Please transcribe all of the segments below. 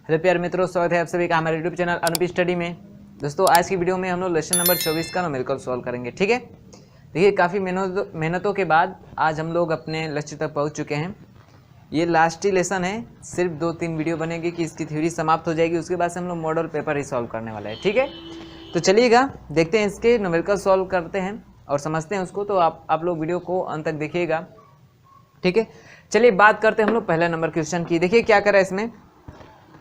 Hello प्यारे मित्रों, स्वागत है आप सभी का हमारे यूट्यूब चैनल अनुपी स्टडी में। दोस्तों आज की वीडियो में हम लोग लेसन नंबर 24 का न्यूमेरिकल सॉल्व करेंगे। ठीक है, देखिए काफ़ी मेहनतों के बाद आज हम लोग अपने लक्ष्य तक पहुंच चुके हैं। ये लास्ट ही लेसन है, सिर्फ 2-3 वीडियो बनेगी कि इसकी थ्योरी समाप्त हो जाएगी। उसके बाद से हम लोग मॉडल पेपर ही सॉल्व करने वाला है। ठीक है, तो चलिएगा देखते हैं, इसके न्यूमेरिकल सॉल्व करते हैं और समझते हैं उसको। तो आप लोग वीडियो को अंत तक देखिएगा। ठीक है, चलिए बात करते हैं हम लोग पहला नंबर क्वेश्चन की। देखिए क्या करा है इसमें,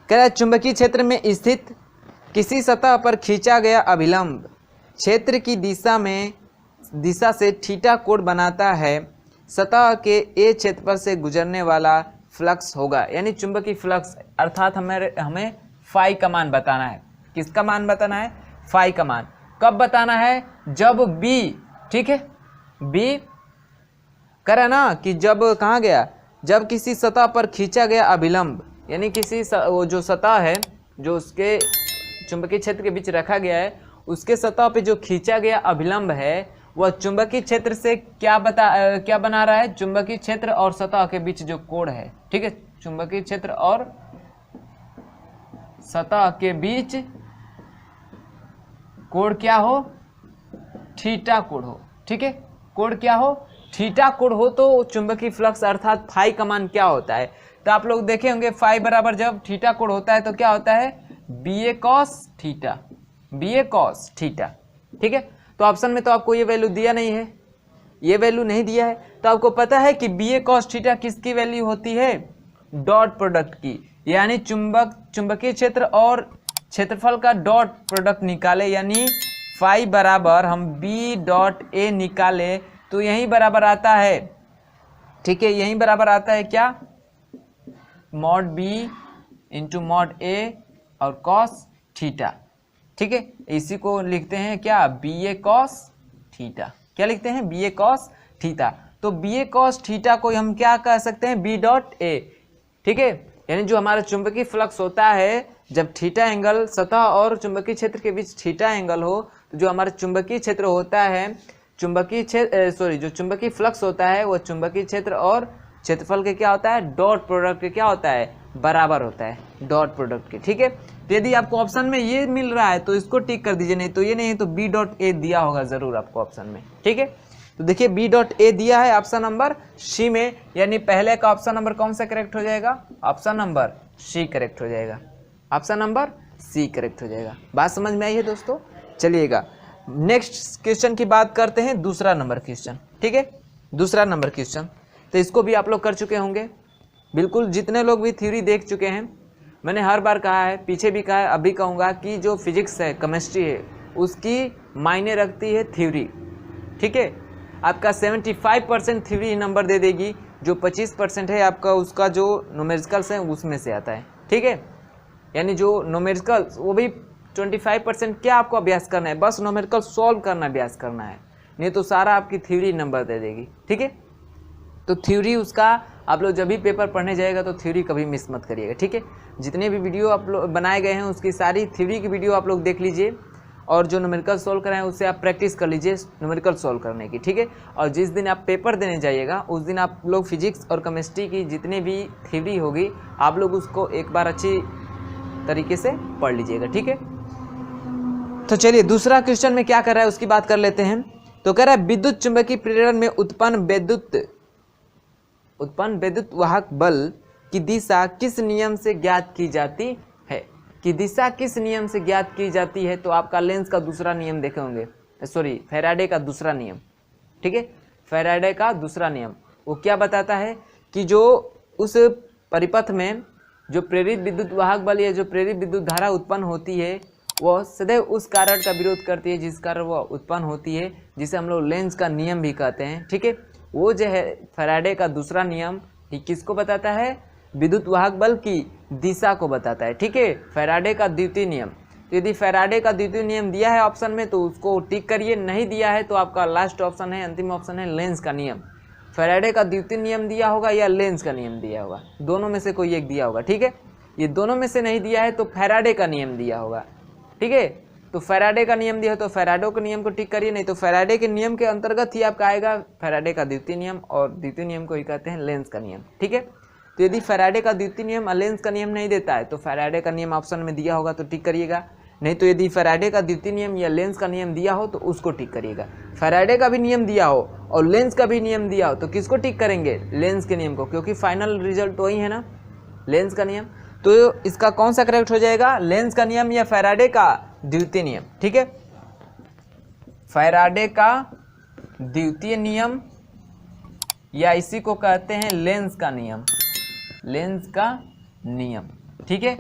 कह रहा है चुंबकीय क्षेत्र में स्थित किसी सतह पर खींचा गया अभिलंब क्षेत्र की दिशा से थीटा कोण बनाता है। सतह के ए क्षेत्रफल से गुजरने वाला फ्लक्स होगा, यानी चुंबकीय फ्लक्स, अर्थात हमें फाई का मान बताना है। किसका मान बताना है? फाई का मान। कब बताना है? जब बी, ठीक है, बी कह रहा ना कि जब कहाँ गया, जब किसी सतह पर खींचा गया अभिलंब, यानी किसी वो जो सतह है जो उसके चुंबकीय क्षेत्र के बीच रखा गया है, उसके सतह पे जो खींचा गया अभिलंब है वह चुंबकीय क्षेत्र से क्या बना रहा है? चुंबकीय क्षेत्र और सतह के बीच जो कोण है, ठीक है, चुंबकीय क्षेत्र और सतह के बीच कोण क्या हो? थीटा कोण हो। ठीक है, कोण क्या हो? थीटा कोण हो। तो चुंबकीय फ्लक्स अर्थात फाई का मान क्या होता है? तो आप लोग देखे होंगे फाई बराबर जब थीटा कोण होता है तो क्या होता है? B A cos theta, B A cos theta. ठीक है, तो ऑप्शन में तो आपको ये वैल्यू दिया नहीं है, ये वैल्यू नहीं दिया है। तो आपको पता है कि बी ए कॉस थीटा किसकी वैल्यू होती है? डॉट प्रोडक्ट की, यानी चुंबकीय क्षेत्र और क्षेत्रफल का डॉट प्रोडक्ट निकाले, यानी फाई बराबर हम बी डॉट ए निकाले तो यही बराबर आता है, ठीक है, यही बराबर आता है क्या? मॉड बी इंटू मॉड ए और कॉस थीटा। ठीक है, इसी को लिखते हैं क्या? B A cos theta. क्या लिखते हैं? B A cos theta. तो बी ए कॉस थीटा को हम क्या कह सकते हैं? B dot A. ठीक है, यानी जो हमारा चुंबकीय फ्लक्स होता है, जब थीटा एंगल सतह और चुंबकीय क्षेत्र के बीच थीटा एंगल हो, तो जो हमारा चुंबकीय क्षेत्र होता है, जो चुंबकीय फ्लक्स होता है वो चुंबकीय क्षेत्र और क्षेत्रफल के क्या होता है? डॉट प्रोडक्ट के क्या होता है? बराबर होता है, डॉट प्रोडक्ट के। ठीक है, तो यदि आपको ऑप्शन में ये मिल रहा है तो इसको टिक कर दीजिए, नहीं तो ये नहीं है तो बी डॉट ए दिया होगा जरूर आपको ऑप्शन में। ठीक है, तो देखिए बी डॉट ए दिया है ऑप्शन नंबर सी में, यानी पहले का ऑप्शन नंबर कौन सा करेक्ट हो जाएगा? ऑप्शन नंबर सी करेक्ट हो जाएगा, ऑप्शन नंबर सी करेक्ट हो जाएगा। बात समझ में आई है दोस्तों? चलिएगा नेक्स्ट क्वेश्चन की बात करते हैं, दूसरा नंबर क्वेश्चन। ठीक है, दूसरा नंबर क्वेश्चन, तो इसको भी आप लोग कर चुके होंगे बिल्कुल, जितने लोग भी थ्योरी देख चुके हैं। मैंने हर बार कहा है, पीछे भी कहा है, अभी कहूँगा कि जो फिजिक्स है, केमिस्ट्री है, उसकी मायने रखती है थ्योरी। ठीक है, आपका 75% थ्योरी नंबर दे देगी, जो 25% है आपका उसका जो न्यूमेरिकल्स है उसमें से आता है। ठीक है, यानी जो न्यूमेरिकल्स वो भी 25% क्या आपको अभ्यास करना है? बस न्यूमेरिकल सॉल्व करना अभ्यास करना है, नहीं तो सारा आपकी थ्योरी नंबर दे देगी। ठीक है, तो थ्योरी उसका आप लोग जब भी पेपर पढ़ने जाएगा तो थ्योरी कभी मिस मत करिएगा। ठीक है, जितने भी वीडियो आप लोग बनाए गए हैं उसकी सारी थ्योरी की वीडियो आप लोग देख लीजिए, और जो न्यूमेरिकल सॉल्व कराएं उससे आप प्रैक्टिस कर लीजिए न्यूमेरिकल सॉल्व करने की। ठीक है, और जिस दिन आप पेपर देने जाइएगा उस दिन आप लोग फिजिक्स और केमिस्ट्री की जितनी भी थ्योरी होगी आप लोग उसको एक बार अच्छी तरीके से पढ़ लीजिएगा। ठीक है, तो चलिए दूसरा क्वेश्चन में क्या कर रहा है उसकी बात कर लेते हैं। तो कह रहा है विद्युत चुंबकीय प्रेरण में उत्पन्न विद्युत वाहक बल की दिशा किस नियम से ज्ञात की जाती है? कि दिशा किस नियम से ज्ञात की जाती है? तो आपका लेंस का दूसरा नियम देखे होंगे, सॉरी फैराडे का दूसरा नियम। ठीक है, फैराडे का दूसरा नियम वो क्या बताता है कि जो उस परिपथ में जो प्रेरित विद्युत वाहक बल या जो प्रेरित विद्युत धारा उत्पन्न होती है वह सदैव उस कारण का विरोध करती है जिस कारण वह उत्पन्न होती है, जिसे हम लोग लेंस का नियम भी कहते हैं। ठीक है, वो जो है फैराडे का दूसरा नियम ये किसको बताता है? विद्युत वाहक बल की दिशा को बताता है। ठीक है, फैराडे का द्वितीय नियम। तो यदि फैराडे का द्वितीय नियम दिया है ऑप्शन में तो उसको टिक करिए, नहीं दिया है तो आपका लास्ट ऑप्शन है, अंतिम ऑप्शन है लेंस का नियम। फैराडे का द्वितीय नियम दिया होगा या लेंस का नियम दिया होगा, दोनों में से कोई एक दिया होगा। ठीक है, ये दोनों में से नहीं दिया है तो फैराडे का नियम दिया होगा। ठीक है, तो फैराडे का नियम दिया तो फैराडे के नियम को टिक करिए, नहीं तो फैराडे के नियम के अंतर्गत ही आपका आएगा फैराडे का द्वितीय नियम, और द्वितीय नियम को ही कहते हैं लेंस का नियम। ठीक है, तो यदि फैराडे का द्वितीय नियम लेंज का नियम नहीं देता है तो फैराडे का नियम ऑप्शन में दिया होगा तो टिक करिएगा, नहीं तो यदि फैराडे का द्वितीय नियम या लेंज का नियम दिया हो तो उसको टिक करिएगा। फैराडे का भी नियम दिया हो और लेंज का भी नियम दिया हो तो किसको टिक करेंगे? लेंज के नियम को, क्योंकि फाइनल रिजल्ट वही है ना, लेंज का नियम। तो इसका कौन सा करेक्ट हो जाएगा? लेंज का नियम या फैराडे का द्वितीय नियम। ठीक है, फैराडे का द्वितीय नियम या इसी को कहते हैं लेंज का नियम, लेंज का नियम। ठीक है,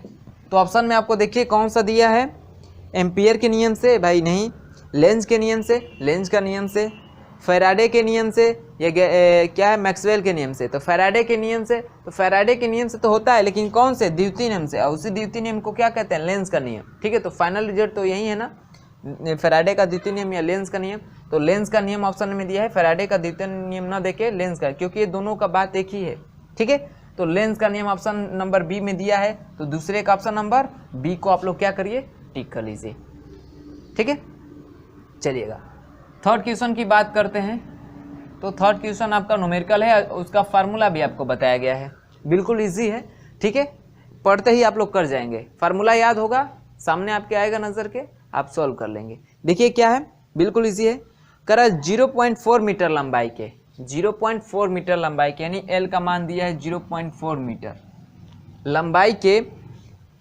तो ऑप्शन में आपको देखिए कौन सा दिया है, एम्पियर के नियम से, भाई नहीं, लेंज के नियम से, लेंज का नियम से, फैराडे के नियम से, या क्या है, मैक्सवेल के नियम से। तो फैराडे के नियम से, तो फैराडे के नियम से तो होता है, लेकिन कौन से? द्वितीय नियम से, और उसी द्वितीय नियम को क्या कहते हैं? लेंज का नियम। ठीक है, तो फाइनल रिजल्ट तो यही है ना, फैराडे का द्वितीय नियम या लेंज का नियम। तो लेंज का नियम ऑप्शन में दिया है, फैराडे का द्वितीय नियम ना देके लेंज का, क्योंकि ये दोनों का बात एक ही है। ठीक है, तो लेंज का नियम ऑप्शन नंबर बी में दिया है, तो दूसरे का ऑप्शन नंबर बी को आप लोग क्या करिए? टिक कर लीजिए। ठीक है, चलिएगा थर्ड क्वेश्चन की बात करते हैं। तो थर्ड क्वेश्चन आपका न्यूमेरिकल है, उसका फार्मूला भी आपको बताया गया है, बिल्कुल इजी है। ठीक है, पढ़ते ही आप लोग कर जाएंगे, फार्मूला याद होगा, सामने आपके आएगा नज़र के, आप सॉल्व कर लेंगे। देखिए क्या है, बिल्कुल इजी है। करा 0.4 मीटर लंबाई के, 0.4 मीटर लंबाई के, यानी एल का मान दिया है 0.4 मीटर लंबाई के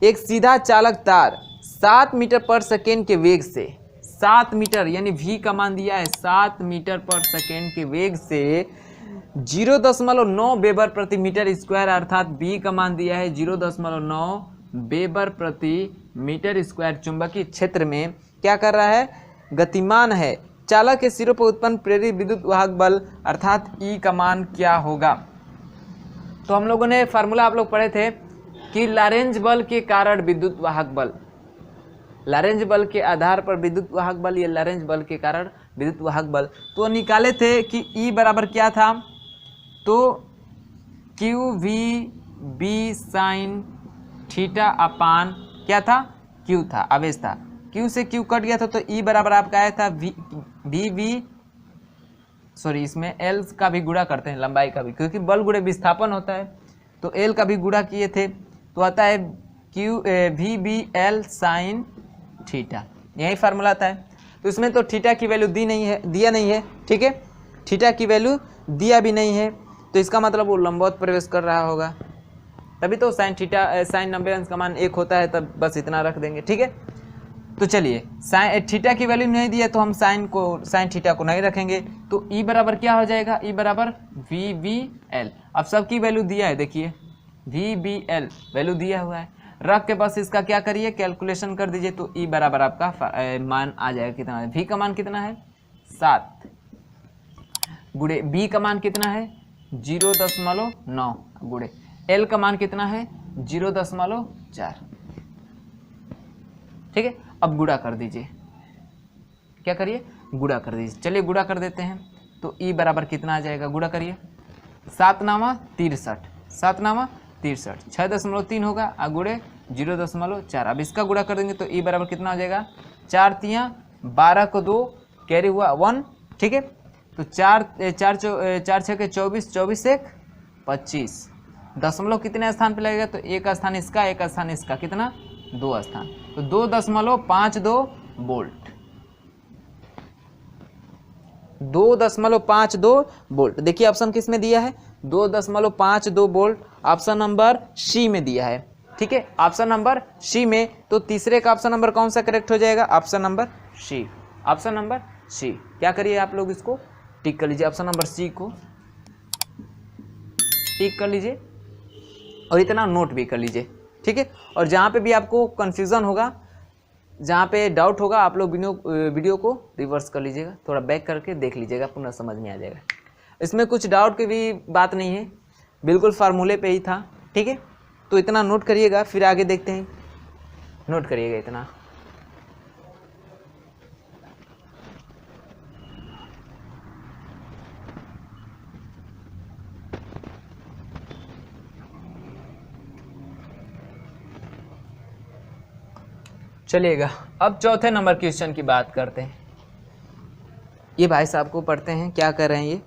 एक सीधा चालक तार 7 मीटर पर सेकेंड के वेग से, 7 मीटर यानी v का मान दिया है 7 मीटर पर सेकेंड के वेग से 0.9 वेबर प्रति मीटर स्क्वायर, अर्थात b का मान दिया है 0.9 वेबर प्रति मीटर स्क्वायर चुंबकीय क्षेत्र में क्या कर रहा है? गतिमान है। चालक के सिरों पर उत्पन्न प्रेरित विद्युत वाहक बल अर्थात E का मान क्या होगा? तो हम लोगों ने फार्मूला आप लोग पढ़े थे कि लॉरेंज बल के कारण विद्युत वाहक बल, लॉरेंज बल के आधार पर विद्युत वाहक बल या लॉरेंज बल के कारण विद्युत वाहक बल, तो निकाले थे कि E बराबर क्या था? तो Q V B sine theta upon क्या था? Q था, आवेश था। Q से Q कट गया था तो E बराबर आपका आया था इसमें L का भी गुणा करते हैं, लंबाई का भी, क्योंकि बल गुणे विस्थापन होता है, तो L का भी गुणा किए थे तो आता है V B L sine theta, यही फार्मूला आता है। तो इसमें तो थीटा की वैल्यू दी नहीं है, दिया नहीं है। ठीक है, थीटा की वैल्यू दिया भी नहीं है, तो इसका मतलब वो लंबवत प्रवेश कर रहा होगा, तभी तो साइन थीटा, साइन 90 अंश का मान 1 होता है, तब बस इतना रख देंगे। ठीक है, तो चलिए साइन थीटा की वैल्यू नहीं दिया तो हम साइन थीटा को नहीं रखेंगे, तो E बराबर क्या हो जाएगा? E बराबर वी बी एल। अब सबकी वैल्यू दिया है, देखिए वी बी एल वैल्यू दिया हुआ है, रख के बस इसका क्या करिए? कैलकुलेशन कर दीजिए, तो E बराबर आपका मान आ जाएगा कितना है? V का मान कितना है? 7 गुणे B का मान कितना है? 0.9 गुणे L का मान कितना है? 0.4। ठीक है, अब गुणा कर दीजिए, क्या करिए? गुणा कर दीजिए। चलिए गुणा कर देते हैं, तो E बराबर कितना आ जाएगा? गुणा करिए, 7 9 63, 7 9 63, 6.3 होगा, गुणे 0.4। अब इसका गुणा कर देंगे तो E बराबर कितना हो जाएगा? 4 3 12 को 2 कैरी हुआ 1। ठीक है, तो 4 6 के 24, 24 1 25, दशमलव कितने स्थान पे लगेगा? तो एक स्थान इसका, एक स्थान इसका, कितना? 2 स्थान, तो 2.52 वोल्ट, 2.52 वोल्ट। देखिए ऑप्शन किस में दिया है? 2.52 वोल्ट, ऑप्शन नंबर सी में दिया है। ठीक है, ऑप्शन नंबर सी में, तो तीसरे का ऑप्शन नंबर कौन सा करेक्ट हो जाएगा? Option number C, option number C. क्या करिए आप लोग? इसको टिक कर लीजिए, ऑप्शन नंबर सी को टिक कर लीजिए और इतना नोट भी कर लीजिए। ठीक है, और जहाँ पे भी आपको कन्फ्यूज़न होगा, जहाँ पे डाउट होगा, आप लोग वीडियो को रिवर्स कर लीजिएगा, थोड़ा बैक करके देख लीजिएगा, पुनः समझ में आ जाएगा। इसमें कुछ डाउट की भी बात नहीं है, बिल्कुल फार्मूले पे ही था। ठीक है, तो इतना नोट करिएगा, फिर आगे देखते हैं। नोट करिएगा इतना। चलिएगा, अब चौथे नंबर क्वेश्चन की बात करते हैं। ये भाई साहब को पढ़ते हैं, क्या कर रहे हैं ये?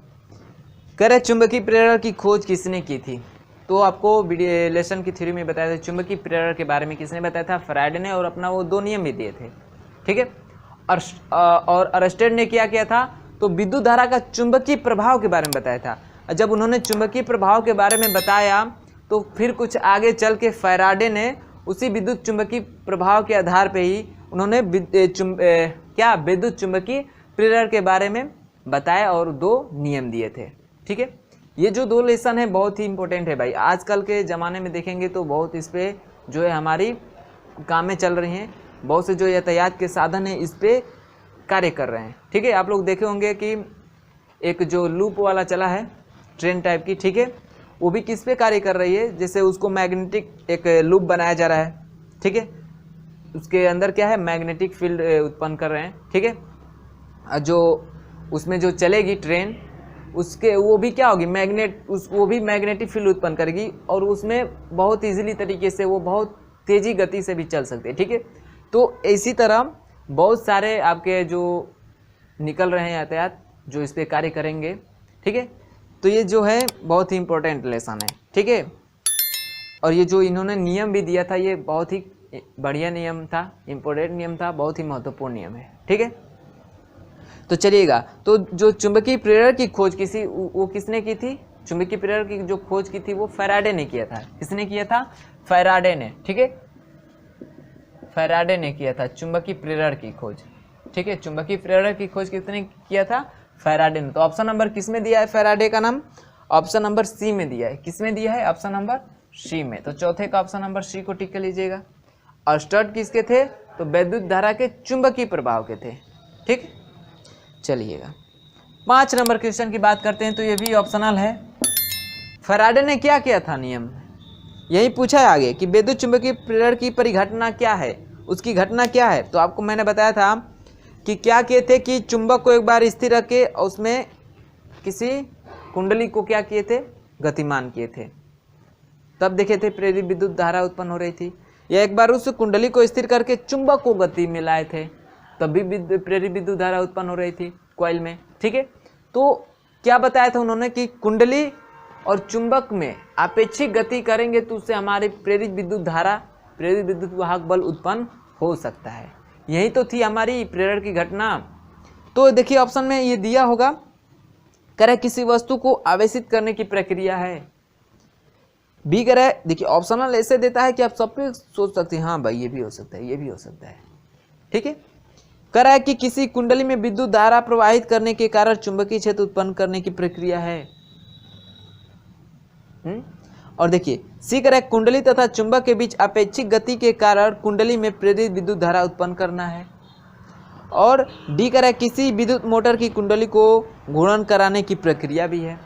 कह रहे चुंबकीय प्रेरण की खोज किसने की थी? तो आपको लेसन की थ्योरी में बताया था चुंबकीय प्रेरण के बारे में किसने बताया था, फैराडे ने, और अपना वो 2 नियम भी दिए थे। ठीक है, और अरस्टेड ने क्या किया था, तो विद्युत धारा का चुंबकीय प्रभाव के बारे में बताया था। जब उन्होंने चुंबकीय प्रभाव के बारे में बताया तो फिर कुछ आगे चल के फैराडे ने उसी विद्युत चुंबकीय प्रभाव के आधार पे ही उन्होंने विद्युत चुंबकीय प्रेरण के बारे में बताया और 2 नियम दिए थे। ठीक है, ये जो 2 लेसन है बहुत ही इंपॉर्टेंट है भाई। आजकल के ज़माने में देखेंगे तो बहुत इस पे जो है हमारी काम में चल रही हैं, बहुत से जो यातायात के साधन हैं इस पे कार्य कर रहे हैं। ठीक है, आप लोग देखे होंगे कि एक जो लूप वाला चला है ट्रेन टाइप की, ठीक है, वो भी किस पे कार्य कर रही है, जैसे उसको मैग्नेटिक एक लूप बनाया जा रहा है। ठीक है, उसके अंदर क्या है, मैग्नेटिक फील्ड उत्पन्न कर रहे हैं। ठीक है, जो उसमें जो चलेगी ट्रेन उसके वो भी क्या होगी, वो भी मैग्नेटिक फील्ड उत्पन्न करेगी और उसमें बहुत इजीली तरीके से वो बहुत तेज़ी गति से भी चल सकते हैं। ठीक है, तो इसी तरह बहुत सारे आपके जो निकल रहे हैं यातायात जो इस पर कार्य करेंगे। ठीक है, तो ये जो है बहुत ही इंपॉर्टेंट लेसन है। ठीक है, और ये जो इन्होंने नियम भी दिया था ये बहुत ही बढ़िया नियम था, इंपॉर्टेंट नियम था, बहुत ही महत्वपूर्ण नियम है। ठीक है, तो चलिएगा, तो जो चुंबकीय प्रेरण की खोज वो किसने की थी, चुंबकीय प्रेरण की जो खोज की थी वो फैराडे ने किया था। किसने किया था, फैराडे ने। ठीक है, फैराडे ने किया था चुंबकीय प्रेरण की खोज। ठीक है, चुंबकीय प्रेरण की खोज किसने किया था, फैराडे ने। तो ऑप्शन नंबर किस में दिया है फैराडे का नाम, ऑप्शन नंबर सी में दिया है। किस में दिया है, ऑप्शन नंबर सी में। तो चौथे का ऑप्शन नंबर सी को टिक कर लीजिएगा। और स्टड किसके थे, तो विद्युत धारा के चुंबकीय प्रभाव के थे। ठीक, चलिएगा 5 नंबर क्वेश्चन की बात करते हैं, तो ये भी ऑप्शनल है। फैराडे ने क्या किया था नियम, यही पूछा है आगे कि विद्युत चुंबकीय प्रेरण की परिघटना क्या है, उसकी घटना क्या है। तो आपको मैंने बताया था कि क्या किए थे कि चुंबक को एक बार स्थिर रख के उसमें किसी कुंडली को क्या किए थे, गतिमान किए थे, तब देखे थे प्रेरित विद्युत धारा उत्पन्न हो रही थी। या एक बार उस कुंडली को स्थिर करके चुंबक को गति में लाए थे, तब भी प्रेरित विद्युत धारा उत्पन्न हो रही थी कॉइल में। ठीक है, तो क्या बताया था उन्होंने कि कुंडली और चुंबक में आपेक्षिक गति करेंगे तो उससे हमारी प्रेरित विद्युत धारा, प्रेरित विद्युत वाहक बल उत्पन्न हो सकता है। यही तो थी हमारी प्रेरण की घटना। तो देखिए ऑप्शन में ये दिया होगा, कह रहा है किसी वस्तु को आवेशित करने की प्रक्रिया है। बी कह रहा है, देखिए ऑप्शनल ऐसे देता है कि आप सब पे सोच सकते हैं, हाँ भाई ये भी हो सकता है, ये भी हो सकता है। ठीक है, कह रहा है कि किसी कुंडली में विद्युत धारा प्रवाहित करने के कारण चुंबकीय क्षेत्र उत्पन्न करने की प्रक्रिया है। और देखिए सी कह रहा है कुंडली तथा चुंबक के बीच अपेक्षिक गति के कारण कुंडली में प्रेरित विद्युत धारा उत्पन्न करना है। और डी कह रहा है किसी विद्युत मोटर की कुंडली को घूर्णन कराने की प्रक्रिया भी है।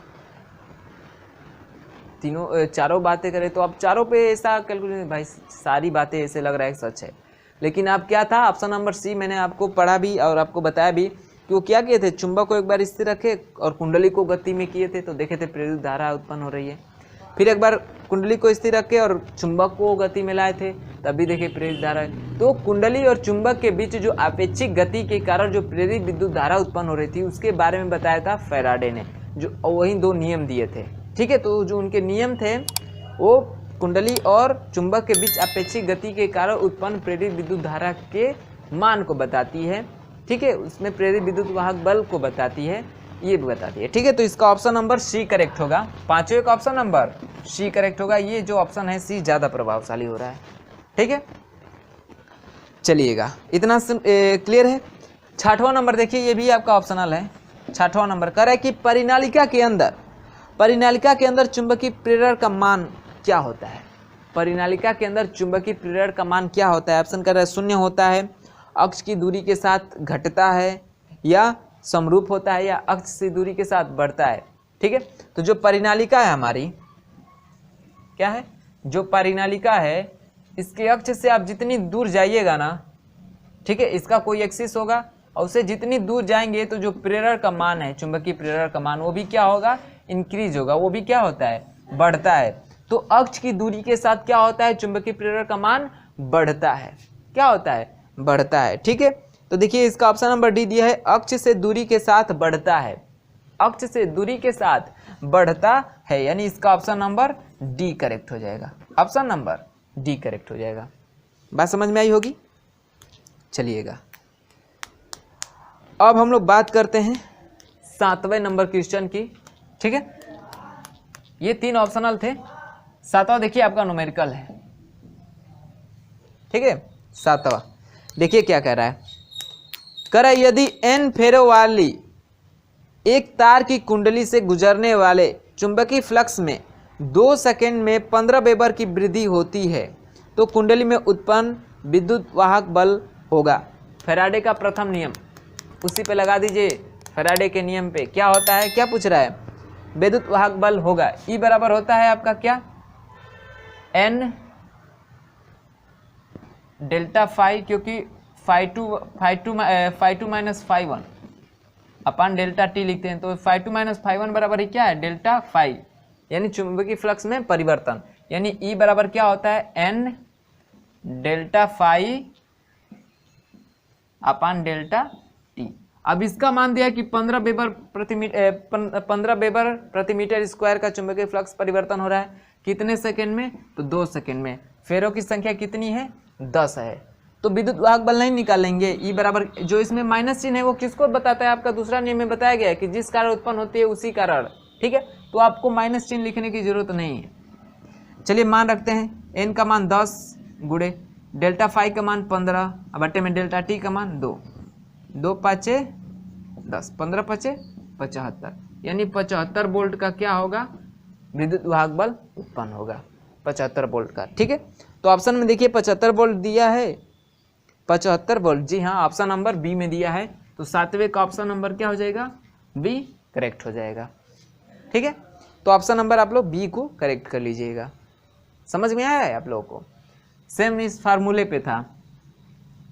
चारों बातें करें तो आप चारों पे ऐसा कैलकुलेट, भाई सारी बातें ऐसे लग रहा है सच है, लेकिन आप क्या था, ऑप्शन नंबर सी मैंने आपको पढ़ा भी और आपको बताया भी कि वो क्या किए थे, चुंबक को एक बार स्थिर रखे और कुंडली को गति में किए थे, तो देखे थे प्रेरित धारा उत्पन्न हो रही है। फिर एक बार कुंडली को स्थिर रखे और चुंबक को गति में लाए थे, तभी देखे प्रेरित धारा। तो कुंडली और चुंबक के बीच जो अपेक्षिक गति के कारण जो प्रेरित विद्युत धारा उत्पन्न हो रही थी उसके बारे में बताया था फैराडे ने, जो वही 2 नियम दिए थे। ठीक है, तो जो उनके नियम थे वो कुंडली और चुंबक के बीच अपेक्षिक गति के कारण उत्पन्न प्रेरित विद्युत धारा के मान को बताती है। ठीक है, उसमें प्रेरित विद्युत वाहक बल को बताती है, ये भी बताती है। ठीक है, तो इसका ऑप्शन नंबर सी करेक्ट होगा। 5वें का ऑप्शन नंबर सी करेक्ट होगा। ये जो ऑप्शन है सी ज़्यादा प्रभावशाली हो रहा है। ठीक है, चलिएगा इतना क्लियर है। 6वां नंबर देखिए, ये भी आपका ऑप्शनल है। 6वां नंबर कह रहा है कि परिनालिका के अंदर चुंबकीय प्रेरण का मान क्या होता है। परिनालिका के अंदर चुंबकीय प्रेरण का मान क्या होता है। ऑप्शन कर रहा है 0 होता है, अक्ष की दूरी के साथ घटता है, या समरूप होता है, या अक्ष से दूरी के साथ बढ़ता है। ठीक है, तो जो परिनालिका है हमारी क्या है, जो परिनालिका है इसके अक्ष से आप जितनी दूर जाइएगा ना, ठीक है, इसका कोई एक्सिस होगा और उससे जितनी दूर जाएंगे तो जो प्रेरण का मान है, चुंबकीय प्रेरण का मान, वो भी क्या होगा, इंक्रीज होगा, वो भी क्या होता है, बढ़ता है। तो अक्ष की दूरी के साथ क्या होता है, चुंबकीय प्रेरण का मान बढ़ता है। क्या होता है, बढ़ता है। ठीक है, तो देखिए इसका ऑप्शन नंबर डी दिया है, अक्ष से दूरी के साथ बढ़ता है। अक्ष से दूरी के साथ बढ़ता है, यानी इसका ऑप्शन नंबर डी करेक्ट हो जाएगा। ऑप्शन नंबर डी करेक्ट हो जाएगा। बात समझ में आई होगी। चलिएगा अब हम लोग बात करते हैं 7वें नंबर क्वेश्चन की। ठीक है, ये 3 ऑप्शनल थे, 7वां देखिए आपका न्यूमेरिकल है। ठीक है, 7वां देखिए क्या कह रहा है। कह रहा है यदि n फेरों वाली एक तार की कुंडली से गुजरने वाले चुंबकीय फ्लक्स में 2 सेकंड में 15 वेबर की वृद्धि होती है तो कुंडली में उत्पन्न विद्युत वाहक बल होगा। फैराडे का प्रथम नियम उसी पे लगा दीजिए। फैराडे के नियम पे क्या होता है, क्या पूछ रहा है, विद्युत वाहक बल होगा। E बराबर होता है आपका क्या, n डेल्टा फाई, क्योंकि phi two minus phi one अपन डेल्टा टी लिखते हैं, तो phi two minus phi one बराबर ही क्या है, डेल्टा फाई, यानी चुंबकीय फ्लक्स में परिवर्तन। यानी E बराबर क्या होता है, n डेल्टा फाई अपान डेल्टा टी। अब इसका मान दिया कि 15 वेबर प्रति मीटर स्क्वायर का चुंबकीय फ्लक्स परिवर्तन हो रहा है। कितने सेकंड में, तो 2 सेकंड में। फेरों की संख्या कितनी है, 10 है। तो विद्युत वाहक बल नहीं निकालेंगे। E बराबर, जो इसमें माइनस चिन्ह है वो किसको बताता है, आपका दूसरा नियम में बताया गया है कि जिस कारण उत्पन्न होती है उसी कारण। ठीक है, तो आपको माइनस चिन्ह लिखने की जरूरत नहीं है। चलिए मान रखते हैं n का मान 10 गुणे डेल्टा फाई का मान 15 बट्टे में डेल्टा टी का मान 2, 2 पाँचे 10, 15 पाँचे 75, यानी 75 वोल्ट का क्या होगा, विद्युत वाहक बल उत्पन्न होगा 75 वोल्ट का। ठीक है, तो ऑप्शन में देखिए 75 वोल्ट दिया है, 75 वोल्ट, जी हाँ, ऑप्शन नंबर बी में दिया है। तो 7वें का ऑप्शन नंबर क्या हो जाएगा, बी करेक्ट हो जाएगा। ठीक है, तो ऑप्शन नंबर आप लोग बी को करेक्ट कर लीजिएगा। समझ में आया है आप लोगों को। सेम इस फार्मूले पे था,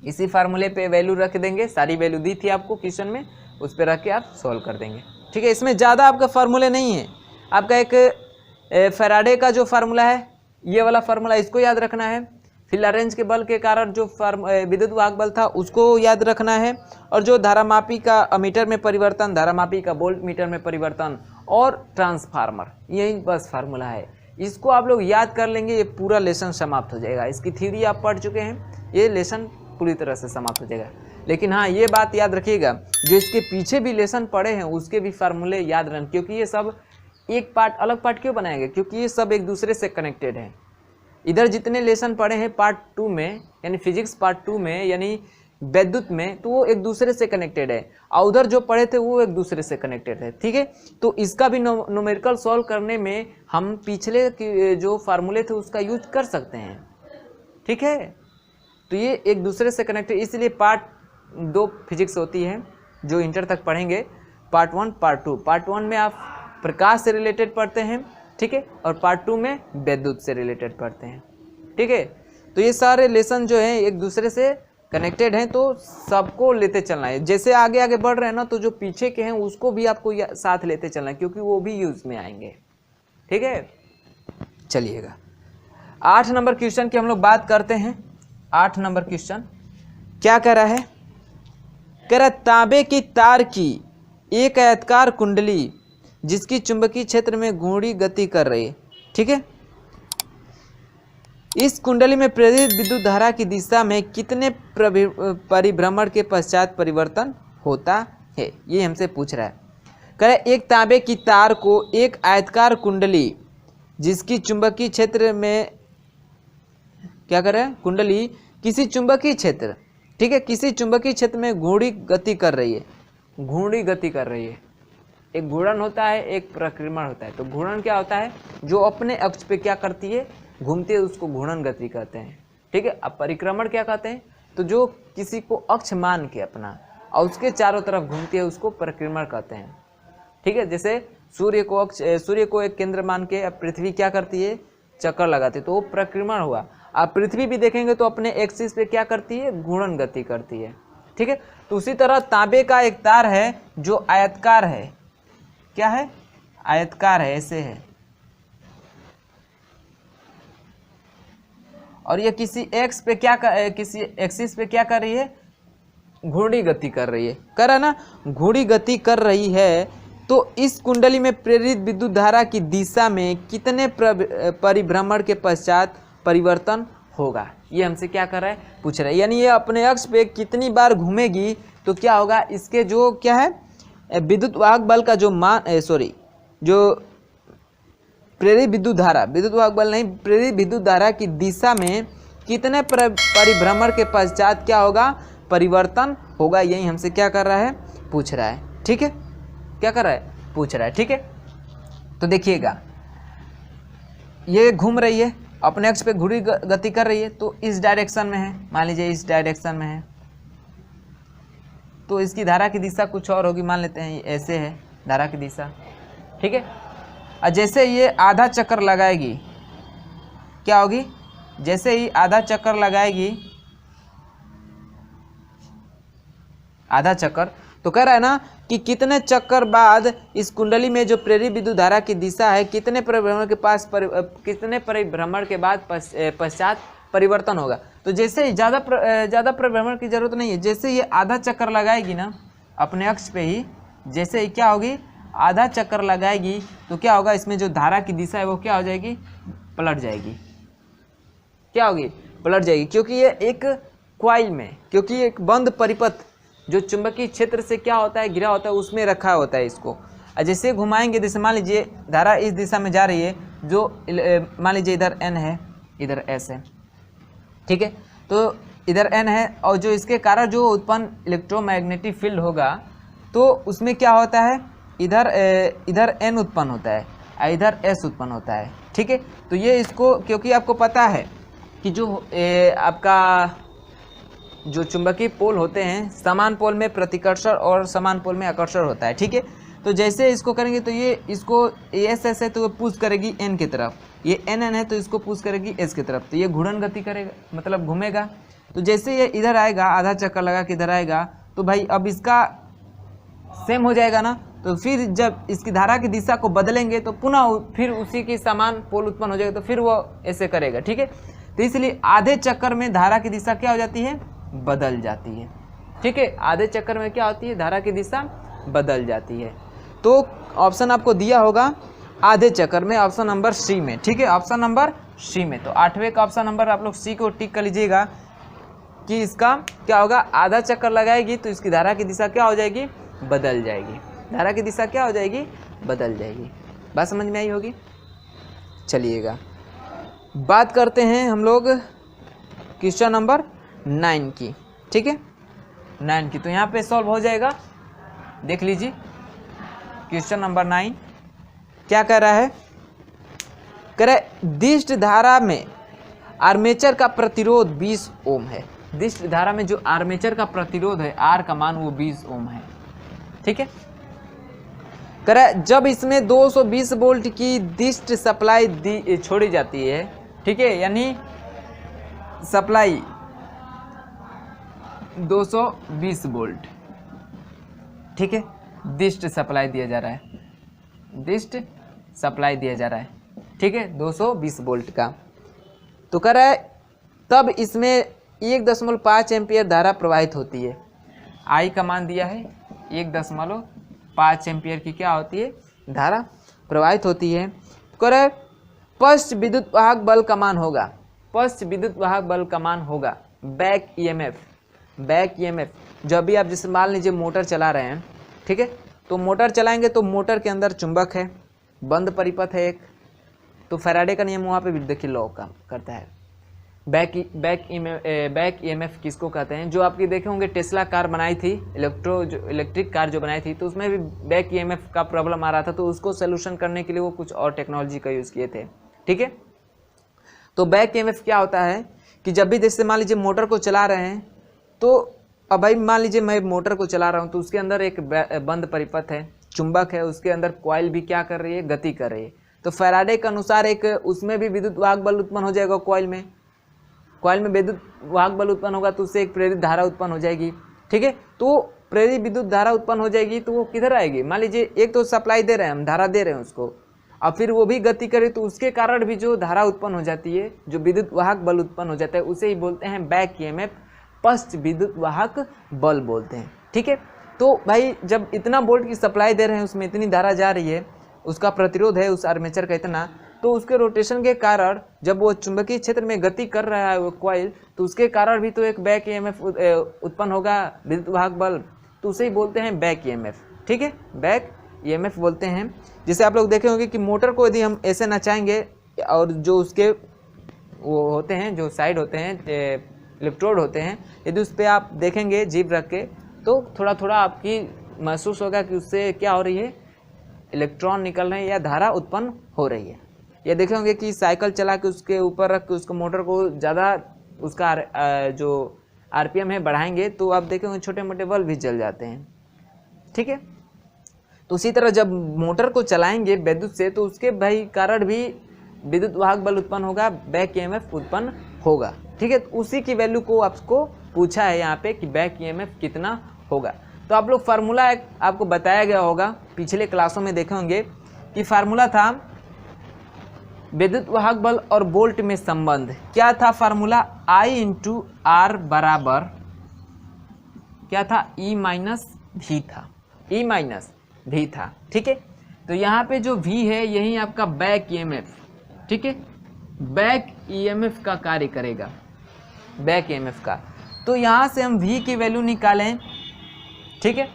इसी फार्मूले पे वैल्यू रख देंगे, सारी वैल्यू दी थी आपको क्वेश्चन में, उस पर रख के आप सॉल्व कर देंगे। ठीक है, इसमें ज़्यादा आपका फार्मूले नहीं है। आपका एक फैराडे का जो फार्मूला है, ये वाला फार्मूला, इसको याद रखना है। फिर लॉरेंज के बल के कारण जो विद्युत वाहक बल था उसको याद रखना है। और जो धारामापी का अमीटर में परिवर्तन, धारामापी का वोल्ट मीटर में परिवर्तन और ट्रांसफार्मर, यही बस फार्मूला है। इसको आप लोग याद कर लेंगे, ये पूरा लेसन समाप्त हो जाएगा। इसकी थ्योरी आप पढ़ चुके हैं, ये लेसन पूरी तरह से समाप्त हो जाएगा। लेकिन हाँ, ये बात याद रखिएगा, जो इसके पीछे भी लेसन पढ़े हैं उसके भी फार्मूले याद रखें, क्योंकि ये सब एक पार्ट, अलग पार्ट क्यों बनाएंगे, क्योंकि ये सब एक दूसरे से कनेक्टेड हैं। इधर जितने लेसन पढ़े हैं पार्ट 2 में, यानी फिजिक्स पार्ट 2 में, यानी वैद्युत में, तो वो एक दूसरे से कनेक्टेड है, और उधर जो पढ़े थे वो एक दूसरे से कनेक्टेड है। ठीक है, तो इसका भी न्यूमेरिकल सॉल्व करने में हम पिछले जो फार्मूले थे उसका यूज कर सकते हैं। ठीक है, तो ये एक दूसरे से कनेक्टेड, इसलिए पार्ट 2 फिजिक्स होती है जो इंटर तक पढ़ेंगे, पार्ट 1 पार्ट 2। पार्ट 1 में आप प्रकाश से रिलेटेड पढ़ते हैं, ठीक है, और पार्ट 2 में विद्युत से रिलेटेड पढ़ते हैं। ठीक है, तो ये सारे लेसन जो हैं एक दूसरे से कनेक्टेड हैं, तो सबको लेते चलना है। जैसे आगे आगे बढ़ रहे हैं ना, तो जो पीछे के हैं उसको भी आपको साथ लेते चलना है, क्योंकि वो भी यूज में आएंगे। ठीक है, चलिएगा 8 नंबर क्वेश्चन की हम लोग बात करते हैं। 8 नंबर क्वेश्चन क्या कह रहा है, कह रहा है तांबे की तार की एक आयताकार कुंडली जिसकी चुंबकीय क्षेत्र में घूर्णी गति कर रही है। ठीक है, इस कुंडली में प्रेरित विद्युत धारा की दिशा में कितने परिभ्रमण के पश्चात परिवर्तन होता है, ये हमसे पूछ रहा है। कह रहा है एक तांबे की तार को एक आयताकार कुंडली जिसकी चुंबकीय क्षेत्र में क्या कर रहा है, कुंडली किसी चुंबकीय क्षेत्र, ठीक है, किसी चुंबकीय क्षेत्र में घूर्णी गति कर रही है, घूर्णी गति कर रही है। एक घूर्णन होता है, एक परिक्रमण होता है। तो घूर्णन क्या होता है, जो अपने अक्ष पे क्या करती है, घूमती है, उसको घूर्णन गति कहते हैं। ठीक है, अब परिक्रमण क्या कहते हैं, तो जो किसी को अक्ष मान के अपना और उसके चारों तरफ घूमती है उसको परिक्रमण कहते हैं। ठीक है, जैसे सूर्य को एक केंद्र मान के अब पृथ्वी क्या करती है, चक्कर लगाती है, तो वो परिक्रमण हुआ। अब पृथ्वी भी देखेंगे तो अपने एक्सिस पे क्या करती है, घूर्णन गति करती है। ठीक है, तो उसी तरह तांबे का एक तार है जो आयताकार है, क्या है, आयताकार है, ऐसे है, और ये किसी एक्स पे किसी एक्सिस पे क्या कर रही है, घूर्णी गति कर रही है, कर है ना, घूर्णी गति कर रही है। तो इस कुंडली में प्रेरित विद्युत धारा की दिशा में कितने परिभ्रमण के पश्चात परिवर्तन होगा, ये हमसे क्या कर रहा है, पूछ रहा है। यानी ये अपने अक्ष पे कितनी बार घूमेगी तो क्या होगा, इसके जो क्या है विद्युत वाहक बल का जो जो प्रेरित विद्युत धारा, विद्युत वाहक बल नहीं, प्रेरित विद्युत धारा की दिशा में कितने परिभ्रमण के पश्चात क्या होगा, परिवर्तन होगा। यही हमसे क्या कर रहा है, पूछ रहा है। ठीक है, क्या कर रहा है, पूछ रहा है। ठीक है, तो देखिएगा ये घूम रही है, अपने अक्ष पे घुड़ी गति कर रही है, तो इस डायरेक्शन में है, मान लीजिए इस डायरेक्शन में है, तो इसकी धारा की दिशा कुछ और होगी, मान लेते हैं ऐसे है धारा की दिशा। ठीक है, और जैसे ये आधा चक्कर लगाएगी क्या होगी, जैसे ही आधा चक्कर लगाएगी, आधा चक्कर, तो कह रहा है ना कि कितने चक्कर बाद इस कुंडली में जो प्रेरित विद्युत धारा की दिशा है कितने परिभ्रमण के कितने परिभ्रमण के बाद पश्चात परिवर्तन होगा। तो जैसे ही ज़्यादा परिभ्रमण की जरूरत नहीं है, जैसे ये आधा चक्कर लगाएगी ना अपने अक्ष पे ही, जैसे ही क्या होगी, आधा चक्कर लगाएगी, तो क्या होगा, इसमें जो धारा की दिशा है वो क्या हो जाएगी, पलट जाएगी। क्या होगी, पलट जाएगी, क्योंकि ये एक क्वाइल में, क्योंकि एक बंद परिपथ जो चुंबकीय क्षेत्र से क्या होता है, घिरा होता है, उसमें रखा होता है इसको। जैसे घुमाएंगे, जैसे मान लीजिए धारा इस दिशा में जा रही है, जो मान लीजिए इधर n है, इधर s है। ठीक है, तो इधर n है, और जो इसके कारण जो उत्पन्न इलेक्ट्रोमैग्नेटिक फील्ड होगा, तो उसमें क्या होता है, इधर n उत्पन्न होता है और इधर s उत्पन्न होता है। ठीक है, तो ये इसको, क्योंकि आपको पता है कि जो आपका जो चुंबकीय पोल होते हैं, समान पोल में प्रतिकर्षण और समान पोल में आकर्षण होता है। ठीक है, तो जैसे इसको करेंगे तो ये इसको एस है तो पुश करेगी n की तरफ, ये n है तो इसको पुश करेगी s की तरफ, तो ये घूर्णन गति करेगा, मतलब घूमेगा। तो जैसे ये इधर आएगा, आधा चक्कर लगा के इधर आएगा, तो भाई अब इसका सेम हो जाएगा ना, तो फिर जब इसकी धारा की दिशा को बदलेंगे तो पुनः फिर उसी की समान पोल उत्पन्न हो जाएगा, तो फिर वो ऐसे करेगा। ठीक है, तो इसलिए आधे चक्कर में धारा की दिशा क्या हो जाती है, बदल जाती है। ठीक है, आधे चक्कर में क्या होती है, धारा की दिशा बदल जाती है। तो ऑप्शन आपको दिया होगा आधे चक्कर में, ऑप्शन नंबर सी में। ठीक है, ऑप्शन नंबर सी में। तो 8वें का ऑप्शन नंबर आप लोग सी को टिक कर लीजिएगा कि इसका क्या होगा, आधा चक्कर लगाएगी तो इसकी धारा की दिशा क्या हो जाएगी, बदल जाएगी। धारा की दिशा क्या हो जाएगी, बदल जाएगी। बात समझ में आई होगी। चलिएगा बात करते हैं हम लोग क्वेश्चन नंबर 9 की। ठीक है, 9 की, तो यहाँ पे सॉल्व हो जाएगा, देख लीजिए। क्वेश्चन नंबर 9 क्या कह रहा है, कह रहा है दिष्ट धारा में आर्मेचर का प्रतिरोध 20 ओम है। दिष्ट धारा में जो आर्मेचर का प्रतिरोध है, आर का मान वो 20 ओम है। ठीक है, कह रहा है जब इसमें 220 वोल्ट की दिष्ट सप्लाई छोड़ी जाती है। ठीक है, यानी सप्लाई 220 वोल्ट। ठीक है, दिष्ट सप्लाई दिया जा रहा है, दिष्ट सप्लाई दिया जा रहा है। ठीक है, 220 वोल्ट का। तो कह रहा है तब इसमें 1.5 एम्पियर धारा प्रवाहित होती है। आई का मान दिया है 1.5 एम्पियर की क्या होती है, धारा प्रवाहित होती है। तो कह रहा है पश्च विद्युत वाहक बल का मान होगा, पश्च विद्युत वाहक बल का मान होगा बैक ईएमएफ। बैक ईएमएफ जब भी आप जैसे मान लीजिए मोटर चला रहे हैं, ठीक है, तो मोटर चलाएंगे तो मोटर के अंदर चुंबक है, बंद परिपथ है एक, तो फैराडे का नियम वहाँ पे भी देखिए लॉ काम करता है। बैक ईएमएफ किसको कहते हैं, जो आपकी देखे होंगे टेस्ला कार बनाई थी, इलेक्ट्रिक कार जो बनाई थी, तो उसमें भी बैक ईएमएफ का प्रॉब्लम आ रहा था, तो उसको सोल्यूशन करने के लिए वो कुछ और टेक्नोलॉजी का यूज़ किए थे। ठीक है, तो बैक ईएमएफ क्या होता है कि जब भी जैसे मान लीजिए मोटर को चला रहे हैं, तो अब भाई मान लीजिए मैं मोटर को चला रहा हूँ, तो उसके अंदर एक बंद परिपथ है, चुंबक है, उसके अंदर कॉइल भी क्या कर रही है, गति कर रही है। तो फैराडे के अनुसार एक उसमें भी विद्युत वाहक बल उत्पन्न हो जाएगा कॉइल में, कॉइल में विद्युत वाहक बल उत्पन्न होगा तो उससे एक प्रेरित धारा उत्पन्न हो जाएगी। ठीक है, तो प्रेरित विद्युत धारा उत्पन्न हो जाएगी, तो वो किधर आएगी, मान लीजिए एक तो सप्लाई दे रहे हैं हम, धारा दे रहे हैं उसको, और फिर वो भी गति करे, तो उसके कारण भी जो धारा उत्पन्न हो जाती है, जो विद्युत वाहक बल उत्पन्न हो जाता है, उसे ही बोलते हैं बैक ईएमएफ, पश्च विद्युत वाहक बल बोलते हैं। ठीक है, तो भाई जब इतना वोल्ट की सप्लाई दे रहे हैं, उसमें इतनी धारा जा रही है, उसका प्रतिरोध है उस आर्मेचर का इतना, तो उसके रोटेशन के कारण जब वो चुंबकीय क्षेत्र में गति कर रहा है वो कॉइल, तो उसके कारण भी तो एक बैक ईएमएफ उत्पन्न होगा, विद्युत वाहक बल, तो उसे ही बोलते हैं बैक ईएमएफ। ठीक है, बैक ईएमएफ बोलते हैं। जैसे आप लोग देखे होंगे कि मोटर को यदि हम ऐसे नचाएंगे और जो उसके वो होते हैं, जो साइड होते हैं, इलेक्ट्रोड होते हैं, यदि उस पर आप देखेंगे जीभ रख के, तो थोड़ा थोड़ा आपकी महसूस होगा कि उससे क्या हो रही है, इलेक्ट्रॉन निकल रहे हैं या धारा उत्पन्न हो रही है। या देखे होंगे कि साइकिल चला के उसके ऊपर रख के उसको मोटर को ज़्यादा उसका जो आरपीएम है बढ़ाएंगे, तो आप देखेंगे छोटे मोटे बल्ब भी जल जाते हैं। ठीक है, तो उसी तरह जब मोटर को चलाएंगे विद्युत से, तो उसके भाई कारण भी विद्युत वाहक बल उत्पन्न होगा, बैक ईएमएफ उत्पन्न होगा। ठीक है, तो उसी की वैल्यू को आपको पूछा है यहाँ पे कि बैक ईएमएफ कितना होगा। तो आप लोग फार्मूला आपको बताया गया होगा, पिछले क्लासों में देखे होंगे कि फार्मूला था विद्युत वाहक बल और वोल्ट में संबंध। क्या था फार्मूला? I इंटू आर बराबर क्या था, E माइनस भी था, E माइनस भी था। ठीक है, तो यहाँ पे जो V है यही आपका बैक ईएमएफ, ठीक है, बैक ईएमएफ का कार्य करेगा, बैक ईएमएफ का। तो यहाँ से हम V की वैल्यू निकालें, ठीक है,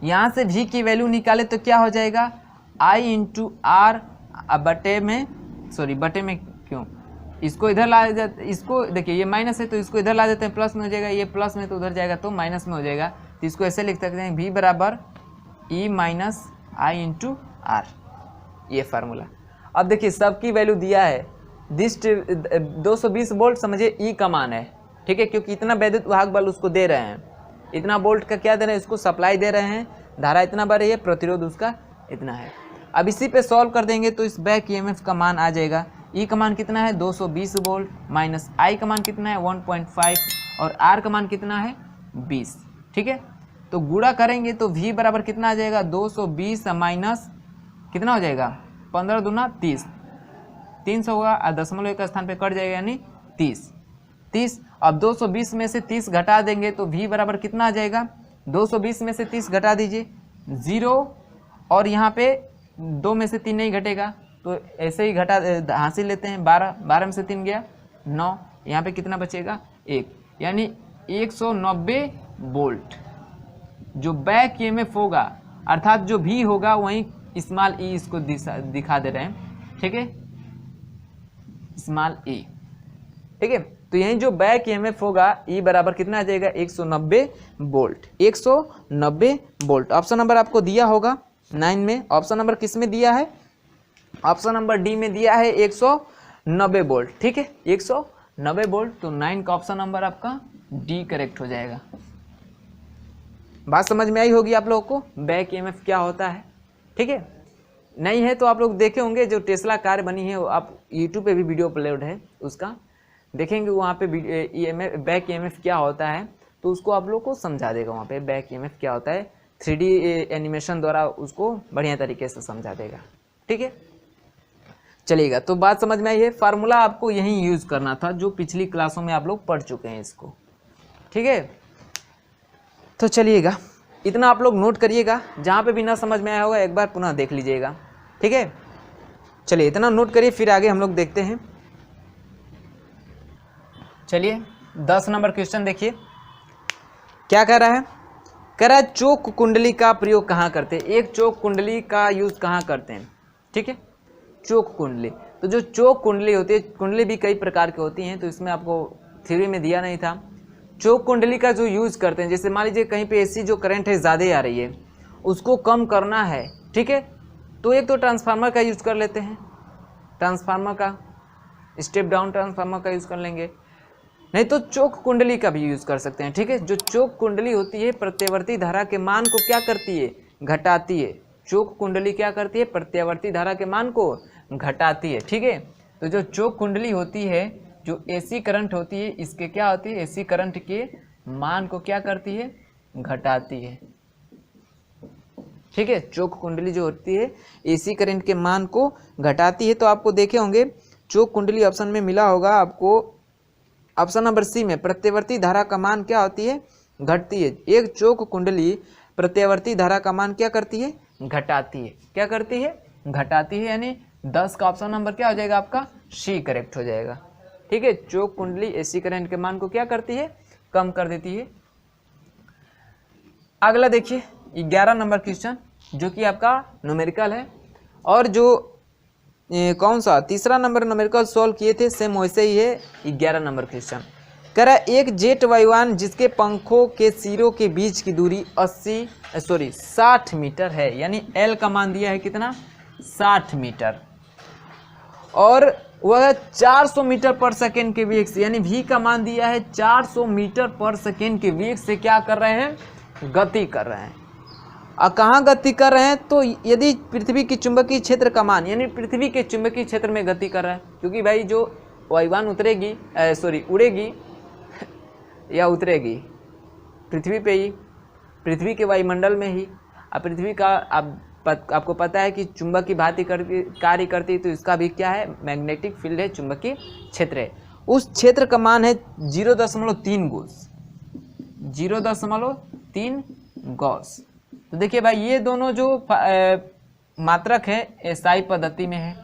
यहाँ से V की वैल्यू निकालें तो क्या हो जाएगा, I इंटू आर बटे में, सॉरी बटे में क्यों, इसको इधर ला जाते, इसको देखिए ये माइनस है तो इसको इधर ला देते हैं, प्लस में हो जाएगा, ये प्लस में तो उधर जाएगा तो माइनस में हो जाएगा। तो इसको ऐसे लिख सकते हैं, V बराबर E minus I into R, ये फार्मूला। अब देखिए सबकी वैल्यू दिया है, 220 वोल्ट समझिए E का मान है, ठीक है, क्योंकि इतना विद्युत वाहक बल उसको दे रहे हैं, इतना वोल्ट का क्या दे रहे हैं, इसको सप्लाई दे रहे हैं, धारा इतना बढ़ रही है, प्रतिरोध उसका इतना है। अब इसी पे सॉल्व कर देंगे तो इस बैक ईएमएफ का मान आ जाएगा, E का मान कितना है 220 वोल्ट, माइनस I का मान कितना है 1.5 और R का मान कितना है 20। ठीक है, तो गुणा करेंगे तो V बराबर कितना आ जाएगा, 220 माइनस कितना हो जाएगा, 15 दूना 30, 300 होगा, दशमलव का स्थान पे कट जाएगा यानी 30। अब 220 में से 30 घटा देंगे तो V बराबर कितना आ जाएगा, 220 में से 30 घटा दीजिए 0, और यहाँ पे 2 में से 3 नहीं घटेगा तो ऐसे ही घटा हासिल लेते हैं, 12 में से 3 गया 9, यहाँ पे कितना बचेगा 1, यानी 190 वोल्ट जो बैक ईएमएफ होगा, अर्थात जो भी होगा वहीं स्मॉल ई इसको दिखा दे रहे हैं। ठीक है, स्मॉल ई, ठीक है, तो यही जो बैक ईएमएफ होगा ई बराबर कितना आ जाएगा 190 वोल्ट, 190 वोल्ट। ऑप्शन नंबर आपको दिया होगा 9 में, ऑप्शन नंबर किस में दिया है, ऑप्शन नंबर डी में दिया है 190 वोल्ट। ठीक है, 190 वोल्ट, तो 9 का ऑप्शन नंबर आपका डी करेक्ट हो जाएगा। बात समझ में आई होगी आप लोगों को, बैक ईएमएफ क्या होता है। ठीक है, नहीं है तो आप लोग देखे होंगे जो टेस्ला कार बनी है, आप यूट्यूब पे भी वीडियो अपलोड है उसका, देखेंगे वहाँ पे ईएमएफ बैक ईएमएफ क्या होता है, तो उसको आप लोग को समझा देगा वहाँ पे बैक ईएमएफ क्या होता है, 3D एनिमेशन द्वारा उसको बढ़िया तरीके से समझा देगा। ठीक है, चलिएगा, तो बात समझ में आई है। फार्मूला आपको यही यूज़ करना था जो पिछली क्लासों में आप लोग पढ़ चुके हैं इसको। ठीक है, तो चलिएगा, इतना आप लोग नोट करिएगा, जहाँ पे भी ना समझ में आया होगा एक बार पुनः देख लीजिएगा। ठीक है, चलिए इतना नोट करिए, फिर आगे हम लोग देखते हैं। चलिए 10 नंबर क्वेश्चन देखिए, क्या कह रहा है, कह रहा है चोक कुंडली का प्रयोग कहाँ करते हैं, एक चोक कुंडली का यूज़ कहाँ करते हैं। ठीक है, चोक कुंडली, तो जो चोक कुंडली होती है, कुंडली भी कई प्रकार की होती हैं, तो इसमें आपको थ्योरी में दिया नहीं था। चोक कुंडली का जो यूज़ करते हैं, जैसे मान लीजिए कहीं पे एसी जो करंट है ज़्यादा आ रही है, उसको कम करना है, ठीक है, तो एक तो ट्रांसफार्मर का यूज़ कर लेते हैं, ट्रांसफार्मर का स्टेप डाउन ट्रांसफार्मर का यूज़ कर लेंगे, नहीं तो चोक कुंडली का भी यूज़ कर सकते हैं। ठीक है, जो चोक कुंडली होती है प्रत्यावर्ती धारा के मान को क्या करती है, घटाती है। चोक कुंडली क्या करती है, प्रत्यावर्ती धारा के मान को घटाती है। ठीक है, तो जो चोक कुंडली होती है, जो एसी करंट होती है, इसके क्या होती है, एसी करंट के मान को क्या करती है, घटाती है। ठीक है, चोक कुंडली जो होती है एसी करंट के मान को घटाती है। तो आपको देखे होंगे चोक कुंडली ऑप्शन में मिला होगा आपको, ऑप्शन नंबर सी में प्रत्यावर्ती धारा का मान क्या होती है, घटती है। एक चौक कुंडली प्रत्यावर्ती धारा का मान क्या करती है, घटाती है। क्या करती है, घटाती है, यानी 10 का ऑप्शन नंबर क्या हो जाएगा आपका, सी करेक्ट हो जाएगा। ठीक है, चौक कुंडली एसी करंट के मान को क्या करती है, कम कर देती है। अगला देखिए 11 नंबर क्वेश्चन, जो कि आपका न्यूमेरिकल है, और जो कौन सा तीसरा नंबर न्यूमेरिकल सॉल्व किए थे सेम वैसे ही है 11 नंबर क्वेश्चन। कह रहा है एक जेट वायुयान जिसके पंखों के सिरों के बीच की दूरी 60 मीटर है, यानी एल का मान दिया है कितना, 60 मीटर, और वह 400 मीटर पर सेकेंड के वेग से, यानी v का मान दिया है 400 मीटर पर सेकेंड के वेग से क्या कर रहे हैं, गति कर रहे हैं। और कहाँ गति कर रहे हैं, तो यदि पृथ्वी की चुंबकीय क्षेत्र का मान, यानी पृथ्वी के चुंबकीय क्षेत्र में गति कर रहा है, क्योंकि भाई जो वायुयान उतरेगी उड़ेगी या उतरेगी पृथ्वी पे ही, पृथ्वी के वायुमंडल में ही। अब पृथ्वी का आपको पता है कि चुंबक की भांति कार्य करती है, तो इसका भी क्या है, मैग्नेटिक फील्ड है, चुंबकीय क्षेत्र है। उस क्षेत्र का मान है 0.3 गॉस, 0.3 गॉस। तो देखिए भाई ये दोनों जो मात्रक है एसआई पद्धति में है,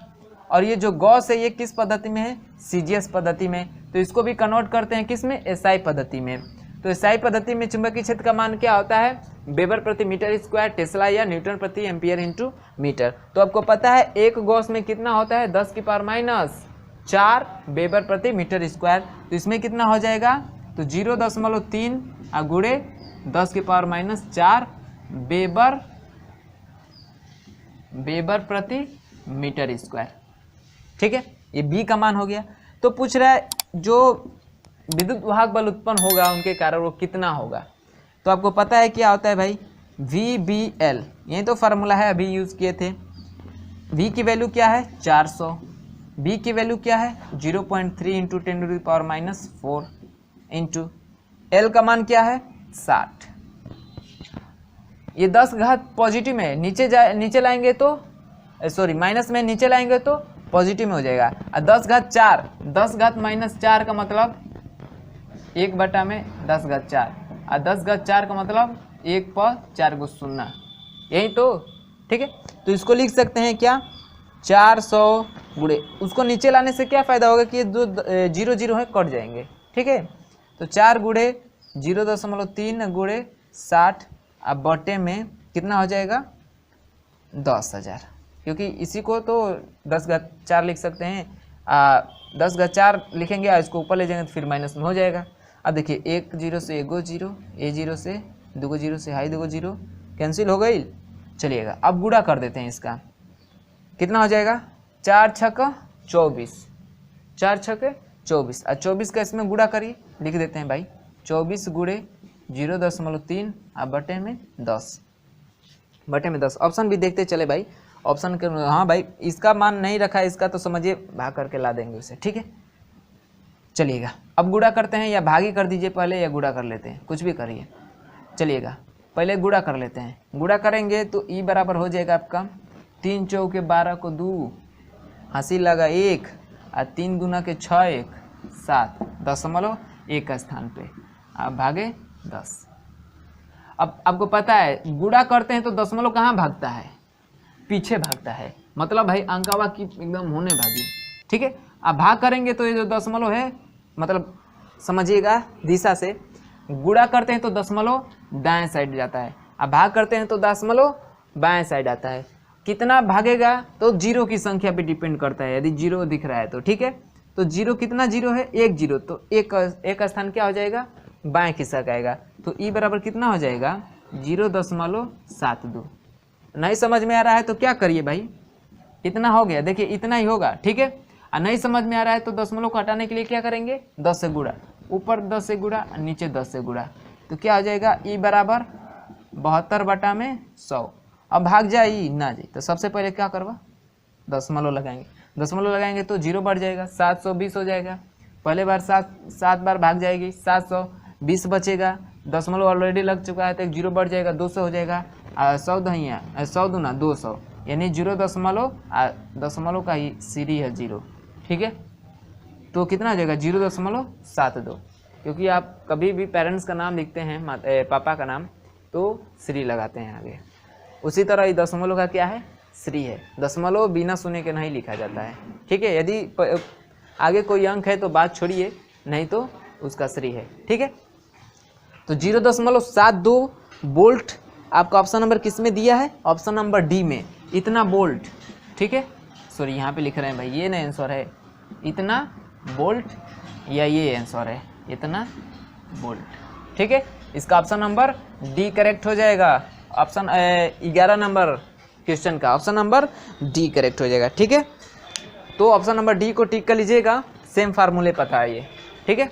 और ये जो गॉस है ये किस पद्धति में है, सीजीएस पद्धति में। तो इसको भी कन्वर्ट करते हैं किस में, एसआई पद्धति में। तो एसआई पद्धति में चुंबकीय क्षेत्र का मान क्या होता है, वेबर प्रति मीटर स्क्वायर, टेस्ला या न्यूटन प्रति एम्पियर इंटू मीटर। तो आपको पता है एक गॉस में कितना होता है, 10⁻⁴ वेबर प्रति मीटर स्क्वायर। तो इसमें कितना हो जाएगा, तो 0.3 गुणे 10⁻⁴ वेबर प्रति मीटर स्क्वायर। ठीक है, ये बी का मान हो गया। तो पूछ रहा है जो विद्युत वाहक बल उत्पन्न होगा उनके कारण वो कितना होगा। तो आपको पता है क्या होता है भाई, VBL, यही तो फार्मूला है अभी यूज़ किए थे। V की वैल्यू क्या है 400, B की वैल्यू क्या है 0.3 × 10⁻⁴ इंटू L का मान क्या है 60। ये 10 घात पॉजिटिव में नीचे लाएंगे तो माइनस में नीचे लाएंगे तो पॉजिटिव में हो जाएगा। और 10 घात 4, 10 घात -4 का मतलब 1/10⁴, और 10 घात 4 का मतलब 1 पर 4 को 0, यही तो। ठीक है, तो इसको लिख सकते हैं क्या, 400 गुणे, उसको नीचे लाने से क्या फ़ायदा होगा कि ये जो 0 है कट जाएंगे। ठीक है, तो 4 गुणे 0.3 गुणे 60, अब बटे में कितना हो जाएगा 10,000, क्योंकि इसी को तो 10 घात 4 लिख सकते हैं। 10 घात 4 लिखेंगे और इसको ऊपर ले जाएंगे तो फिर माइनस में हो जाएगा। अब देखिए 1 0 से 1 0, ए 0 से 2 0 से हाई 2 0 कैंसिल हो गई। चलिएगा अब गुणा कर देते हैं इसका, कितना हो जाएगा 4 6 24, 4 6 24, और 24 का इसमें गुणा करिए, लिख देते हैं भाई 24 गुणे 0.3 और बटे में 10। ऑप्शन भी देखते चले भाई, ऑप्शन के, हाँ भाई इसका मान नहीं रखा है, इसका तो समझिए भाग करके ला देंगे उसे। ठीक है, चलिएगा अब गुणा करते हैं, या भागी कर दीजिए पहले या गुणा कर लेते हैं, कुछ भी करिए। चलिएगा पहले गुणा कर लेते हैं। गुणा करेंगे तो ई बराबर हो जाएगा आपका 3 चौके 12 को 2, हंसी लगा 1, और 3 गुना के 6 1 7, 0.1 का स्थान पे, अब भागे 10। अब आपको पता है गुणा करते हैं तो दशमलव कहाँ भागता है, पीछे भागता है, मतलब भाई अंकवा की एकदम होने भागी। ठीक है, अब भाग करेंगे तो ये जो दशमलव है, मतलब समझिएगा दिशा से, गुणा करते हैं तो दशमलव दाएं साइड जाता है, अब भाग करते हैं तो दशमलव बाएं साइड आता है। कितना भागेगा तो जीरो की संख्या पे डिपेंड करता है, यदि जीरो दिख रहा है तो। ठीक है, तो जीरो कितना जीरो है, 1 0, तो एक स्थान क्या हो जाएगा, बाएं खिसक आएगा। तो ई बराबर कितना हो जाएगा 0.72। नहीं समझ में आ रहा है तो क्या करिए भाई, इतना हो गया, देखिए इतना ही होगा। ठीक है, और नहीं समझ में आ रहा है तो दशमलव को हटाने के लिए क्या करेंगे 10 से गुणा, ऊपर 10 से गुणा नीचे 10 से गुणा, तो क्या हो जाएगा ई बराबर 72/100। अब भाग जाए ई ना जाए तो सबसे पहले क्या करवा, दशमलव लगाएंगे तो 0 बढ़ जाएगा, 720 हो जाएगा। पहले बार 7 बार भाग जाएगी, 720 बचेगा, दशमलव ऑलरेडी लग चुका है तो 0 बढ़ जाएगा, 200 हो जाएगा। 100 दहिया 100 दूना 200, यानी 0.दशमलव का ही सीरी है 0। ठीक है, तो कितना हो जाएगा 0.72। क्योंकि आप कभी भी पेरेंट्स का नाम लिखते हैं पापा का नाम तो श्री लगाते हैं आगे। उसी तरह ये दशमलव का क्या है, श्री है। दशमलव बिना सुने के नहीं लिखा जाता है, ठीक है। यदि आगे कोई अंक है तो बात छोड़िए, नहीं तो उसका श्री है, ठीक है। तो 0.72 वोल्ट आपका ऑप्शन नंबर किस में दिया है, ऑप्शन नंबर डी में, इतना वोल्ट, ठीक है। सॉरी यहाँ पे लिख रहे हैं भाई, ये नहीं आंसर है, इतना वोल्ट, या ये आंसर है, इतना वोल्ट, ठीक है। इसका ऑप्शन नंबर डी करेक्ट हो जाएगा। ऑप्शन 11 नंबर क्वेश्चन का ऑप्शन नंबर डी करेक्ट हो जाएगा, ठीक है। तो ऑप्शन नंबर डी को टिक कर लीजिएगा, सेम फार्मूले पता है ये, ठीक है।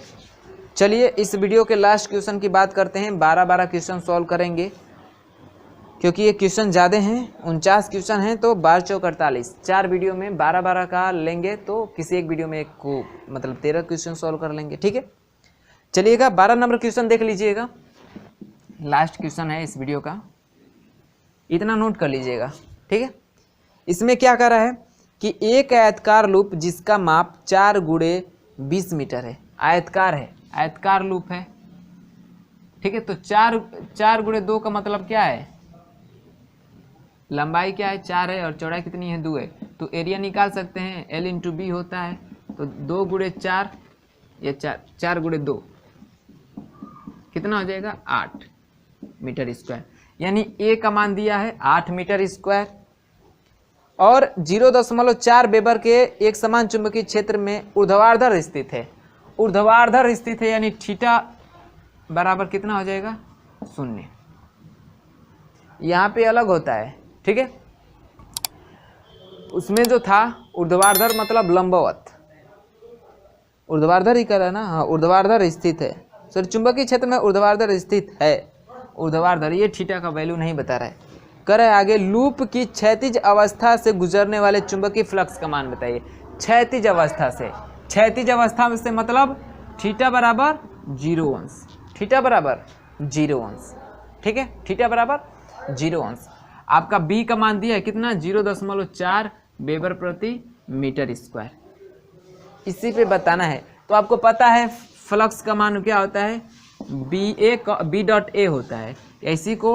चलिए इस वीडियो के लास्ट क्वेश्चन की बात करते हैं। 12 क्वेश्चन सॉल्व करेंगे, क्योंकि ये क्वेश्चन ज़्यादा हैं, 49 क्वेश्चन हैं, तो 12 चौक 48, 4 वीडियो में 12 का लेंगे तो किसी एक वीडियो में एक को मतलब 13 क्वेश्चन सॉल्व कर लेंगे, ठीक है। चलिएगा 12 नंबर क्वेश्चन देख लीजिएगा, लास्ट क्वेश्चन है इस वीडियो का, इतना नोट कर लीजिएगा, ठीक है। इसमें क्या कर रहा है कि एक आयतकार लूप जिसका माप 4 × 20 मीटर है, आयतकार है, आयतकार लूप है, ठीक है। तो 4 × 2 का मतलब क्या है, लंबाई क्या है 4 है और चौड़ाई कितनी है 2 है, तो एरिया निकाल सकते हैं, L × B होता है, तो 2 × 4 या 4 × 2 कितना हो जाएगा 8 मीटर स्क्वायर, यानी A का मान दिया है 8 मीटर स्क्वायर। और 0.4 वेबर के एक समान चुंबकीय क्षेत्र में ऊर्ध्वाधर स्थित है, ऊर्ध्वाधर स्थित है, यानी थीटा बराबर कितना हो जाएगा 0। यहाँ पे अलग होता है, ठीक है। उसमें जो था ऊर्ध्वाधर मतलब लंबवत, ऊर्ध्वाधर ही कर रहा है ना, हाँ ऊर्ध्वाधर स्थित है, सॉरी चुंबकीय क्षेत्र में ऊर्ध्वाधर स्थित है, ऊर्ध्वाधर, ये थीटा का वैल्यू नहीं बता रहा है। कर रहा है आगे, लूप की क्षैतिज अवस्था से गुजरने वाले चुंबकीय फ्लक्स का मान बताइए। क्षैतिज अवस्था से, क्षैतिज अवस्था से मतलब थीटा बराबर 0 अंश, थीटा बराबर 0 अंश, ठीक है, थीटा बराबर 0 अंश। आपका बी का मान दिया है कितना 0.4 वेबर प्रति मीटर स्क्वायर, इसी पे बताना है। तो आपको पता है फ्लक्स का मान क्या होता है, B.A होता है, इसी को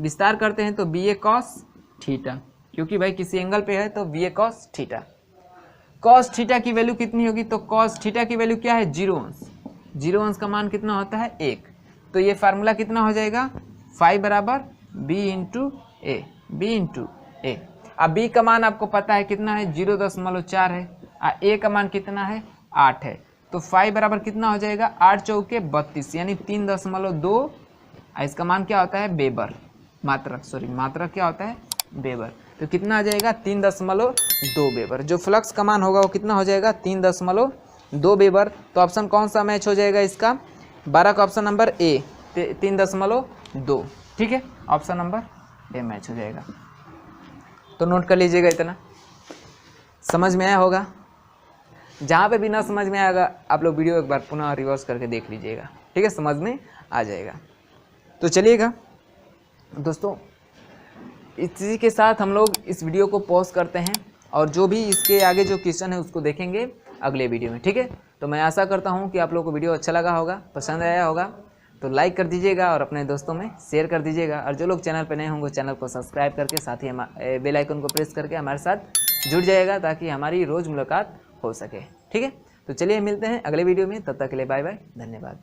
विस्तार करते हैं तो BA cos थीटा, क्योंकि भाई किसी एंगल पे है तो BA cos theta. cos theta की वैल्यू कितनी होगी, तो cos थीटा की वैल्यू क्या है 0 अंश, 0 अंश का मान कितना होता है 1, तो ये फार्मूला कितना हो जाएगा, फाई बराबर B × A, B × A। अब B का मान आपको पता है कितना है 0.4 है, A का मान कितना है 8 है, तो फाई बराबर कितना हो जाएगा 8 चौके 32, यानी 3.2, इसका मान क्या होता है वेबर, मात्रक, सॉरी मात्रक क्या होता है वेबर, तो कितना आ जाएगा 3.2 वेबर। जो फ्लक्स का मान होगा वो कितना हो जाएगा 3.2 वेबर। तो ऑप्शन कौन सा मैच हो जाएगा इसका, 12 का ऑप्शन नंबर ए 3.2, ठीक है, ऑप्शन नंबर ए मैच हो जाएगा। तो नोट कर लीजिएगा, इतना समझ में आया होगा। जहाँ पे भी ना समझ में आएगा आप लोग वीडियो एक बार पुनः रिवर्स करके देख लीजिएगा, ठीक है, समझ में आ जाएगा। तो चलिएगा दोस्तों, इसी के साथ हम लोग इस वीडियो को पॉज करते हैं और जो भी इसके आगे जो क्वेश्चन है उसको देखेंगे अगले वीडियो में, ठीक है। तो मैं आशा करता हूँ कि आप लोगों को वीडियो अच्छा लगा होगा, पसंद आया होगा, तो लाइक कर दीजिएगा और अपने दोस्तों में शेयर कर दीजिएगा। और जो लोग चैनल पर नए होंगे चैनल को सब्सक्राइब करके साथ ही बेल आइकन को प्रेस करके हमारे साथ जुड़ जाएगा, ताकि हमारी रोज़ मुलाकात हो सके, ठीक है। तो चलिए मिलते हैं अगले वीडियो में, तब तक के लिए बाय बाय, धन्यवाद।